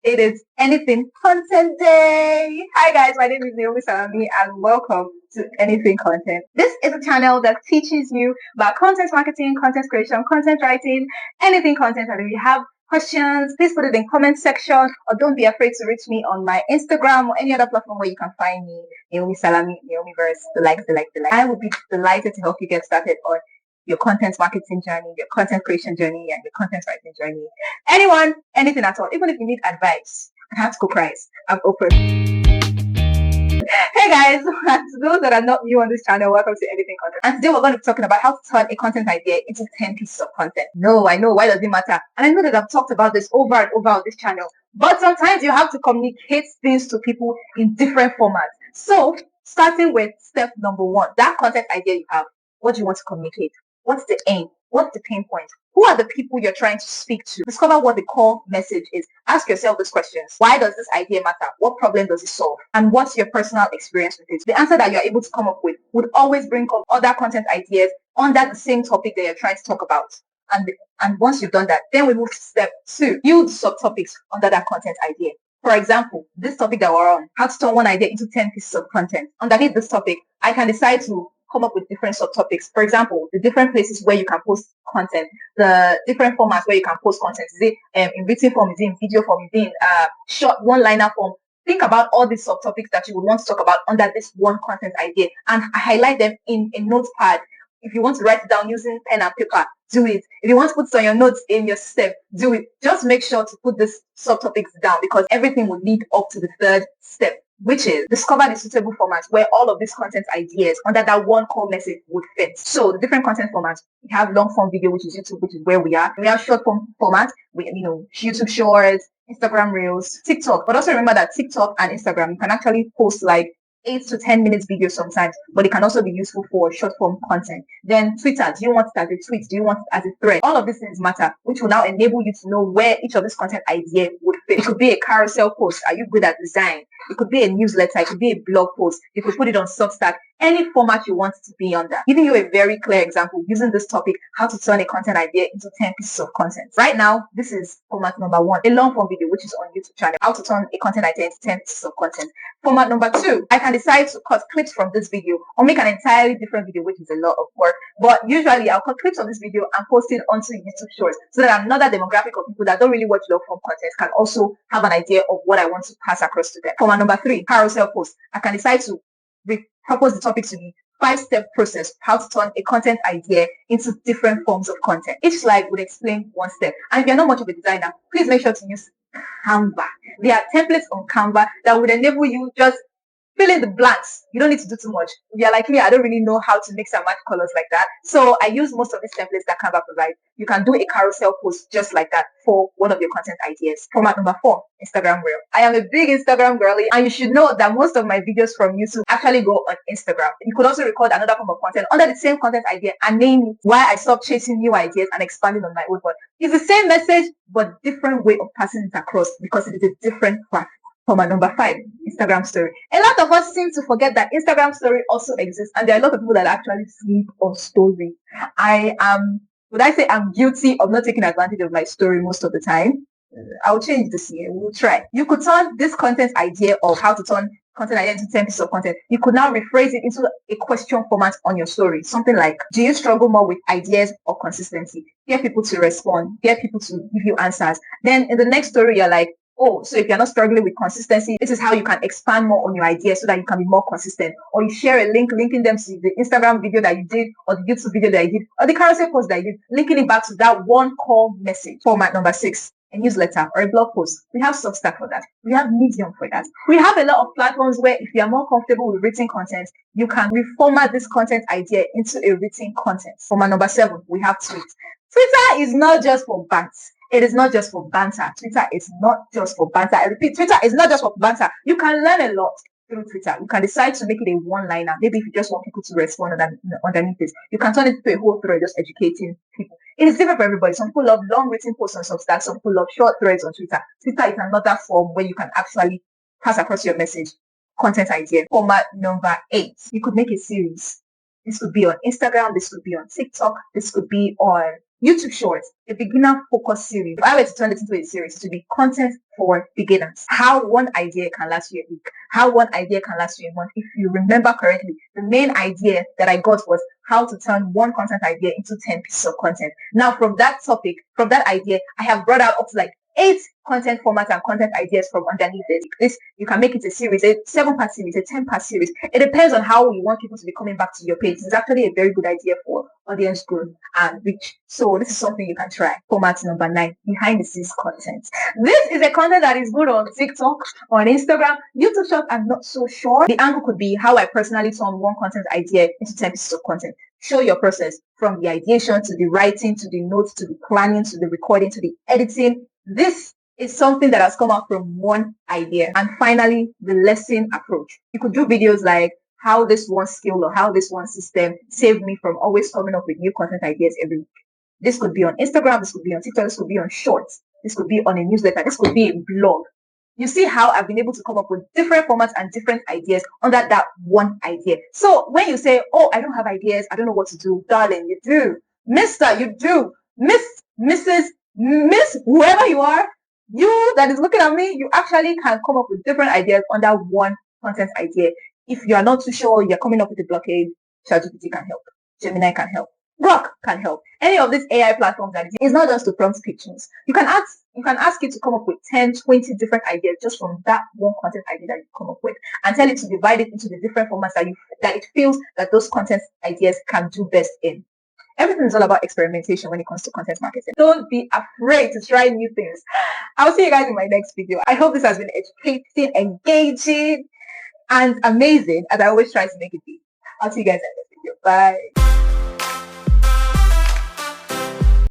It is Anything Content Day. Hi guys, my name is Naomi Salami and welcome to Anything Content. This is a channel that teaches you about content marketing, content creation, content writing, anything content. And if you have questions, please put it in comment section or don't be afraid to reach me on my Instagram or any other platform where you can find me, Naomi Salami, Naomi Verse, the likes. I would be delighted to help you get started on your content marketing journey, your content creation journey, and your content writing journey. Anyone, anything at all, even if you need advice, I have to go price. I'm open. Hey guys, to those that are not new on this channel, welcome to Anything Content. And today we're going to be talking about how to turn a content idea into 10 pieces of content. No, I know, why does it matter? And I know that I've talked about this over and over on this channel, but sometimes you have to communicate things to people in different formats. So, starting with step number 1, that content idea you have, what do you want to communicate? What's the aim? What's the pain point? Who are the people you're trying to speak to? Discover what the core message is. Ask yourself these questions. Why does this idea matter? What problem does it solve? And what's your personal experience with it? The answer that you're able to come up with would always bring up other content ideas under the same topic that you're trying to talk about. And once you've done that, then we move to step 2. Build subtopics under that content idea. For example, this topic that we're on, how to turn one idea into 10 pieces of content. Underneath this topic, I can decide to come up with different subtopics. For example, the different places where you can post content, the different formats where you can post content. Is it in written form? Is it in video form? Is it in short one-liner form? Think about all these subtopics that you would want to talk about under this one content idea and highlight them in a notepad. If you want to write it down using pen and paper, do it. If you want to put it on your notes in your step, do it. Just make sure to put these subtopics down because everything will lead up to the third step, which is discover the suitable formats where all of these content ideas under that one core message would fit. So the different content formats, we have long form video, which is YouTube, which is where we are. We have short form format, YouTube Shorts, Instagram Reels, TikTok. But also remember that TikTok and Instagram, you can actually post like 8 to 10 minutes video sometimes, but it can also be useful for short form content. Then Twitter, do you want it as a tweet? Do you want it as a thread? All of these things matter, which will now enable you to know where each of these content ideas would fit. It could be a carousel post. Are you good at design? It could be a newsletter. It could be a blog post. You could put it on Substack. Any format you want it to be under. Giving you a very clear example using this topic, how to turn a content idea into 10 pieces of content. Right now, this is format number 1, a long form video, which is on YouTube channel, how to turn a content idea into 10 pieces of content. Format number 2, I can decide to cut clips from this video or make an entirely different video, which is a lot of work. But usually I'll cut clips of this video and post it onto YouTube Shorts so that another demographic of people that don't really watch long form content can also have an idea of what I want to pass across to them. Format number 3, carousel post. I can decide to repurpose the topic to be 5-step process, how to turn a content idea into different forms of content. Each slide would explain one step. And if you're not much of a designer, please make sure to use Canva. There are templates on Canva that would enable you just fill in the blanks. You don't need to do too much. If you're like me, I don't really know how to mix and match colors like that. So I use most of these templates that Canva provides. You can do a carousel post just like that for one of your content ideas. Format number 4, Instagram Reel. I am a big Instagram girly, and you should know that most of my videos from YouTube actually go on Instagram. You could also record another form of content under the same content idea and name it Why I Stopped Chasing New Ideas and Expanding on My Own One. It's the same message, but different way of passing it across because it is a different platform. Format number 5, Instagram story. A lot of us seem to forget that Instagram story also exists, and there are a lot of people that actually sleep on story. I'm guilty of not taking advantage of my story most of the time. I'll change this year. We'll try. You could turn this content idea of how to turn content idea into 10 pieces of content. You could now rephrase it into a question format on your story. Something like, do you struggle more with ideas or consistency? Get people to respond. Get people to give you answers. Then in the next story, you're like, oh, so if you're not struggling with consistency, this is how you can expand more on your ideas so that you can be more consistent. Or you share a link, linking them to the Instagram video that you did, or the YouTube video that you did, or the carousel post that you did, linking it back to that one core message. Format number 6, a newsletter or a blog post. We have Substack for that. We have Medium for that. We have a lot of platforms where if you are more comfortable with written content, you can reformat this content idea into a written content. Format number 7, we have tweets. Twitter is not just for bants. It is not just for banter. Twitter is not just for banter. I repeat, Twitter is not just for banter. You can learn a lot through Twitter. You can decide to make it a one-liner. Maybe if you just want people to respond underneath this, you can turn it into a whole thread just educating people. It is different for everybody. Some people love long written posts on Substack. Some people love short threads on Twitter. Twitter is another form where you can actually pass across your message, content idea. Format number 8. You could make a series. This could be on Instagram. This could be on TikTok. This could be on YouTube Shorts, a beginner focused series. If I were to turn it into a series, it would be content for beginners. How one idea can last you a week. How one idea can last you a month. If you remember correctly, the main idea that I got was how to turn one content idea into 10 pieces of content. Now, from that topic, from that idea, I have brought out up to like 8 content formats and content ideas from underneath it. This, you can make it a series, a 7-part series, a 10-part series. It depends on how you want people to be coming back to your page. It's actually a very good idea for audience growth and reach. So this is something you can try. Format number 9, behind the scenes content. This is a content that is good on TikTok, on Instagram. YouTube Short, I'm not so sure. The angle could be how I personally turn one content idea into 10 pieces of content. Show your process from the ideation to the writing, to the notes, to the planning, to the recording, to the editing. This is something that has come out from one idea. And finally, the lesson approach. You could do videos like how this one skill or how this one system saved me from always coming up with new content ideas every week. This could be on Instagram, this could be on TikTok, this could be on Shorts, this could be on a newsletter, this could be a blog. You see how I've been able to come up with different formats and different ideas under that one idea. So when you say, oh, I don't have ideas, I don't know what to do, darling, you do. Mister, you do. Miss, Mrs., Miss, whoever you are, you that is looking at me, you actually can come up with different ideas under one content idea. If you are not too sure, you're coming up with a blockade, ChatGPT can help. Gemini can help. Grok can help. Any of these AI platforms that it's not just to prompt pictures. You can ask it to come up with 10, 20 different ideas just from that one content idea that you come up with, and tell it to divide it into the different formats that it feels that those content ideas can do best in. Everything is all about experimentation when it comes to content marketing. Don't be afraid to try new things. I'll see you guys in my next video. I hope this has been educating, engaging, and amazing, as I always try to make it be. I'll see you guys in the next video. Bye.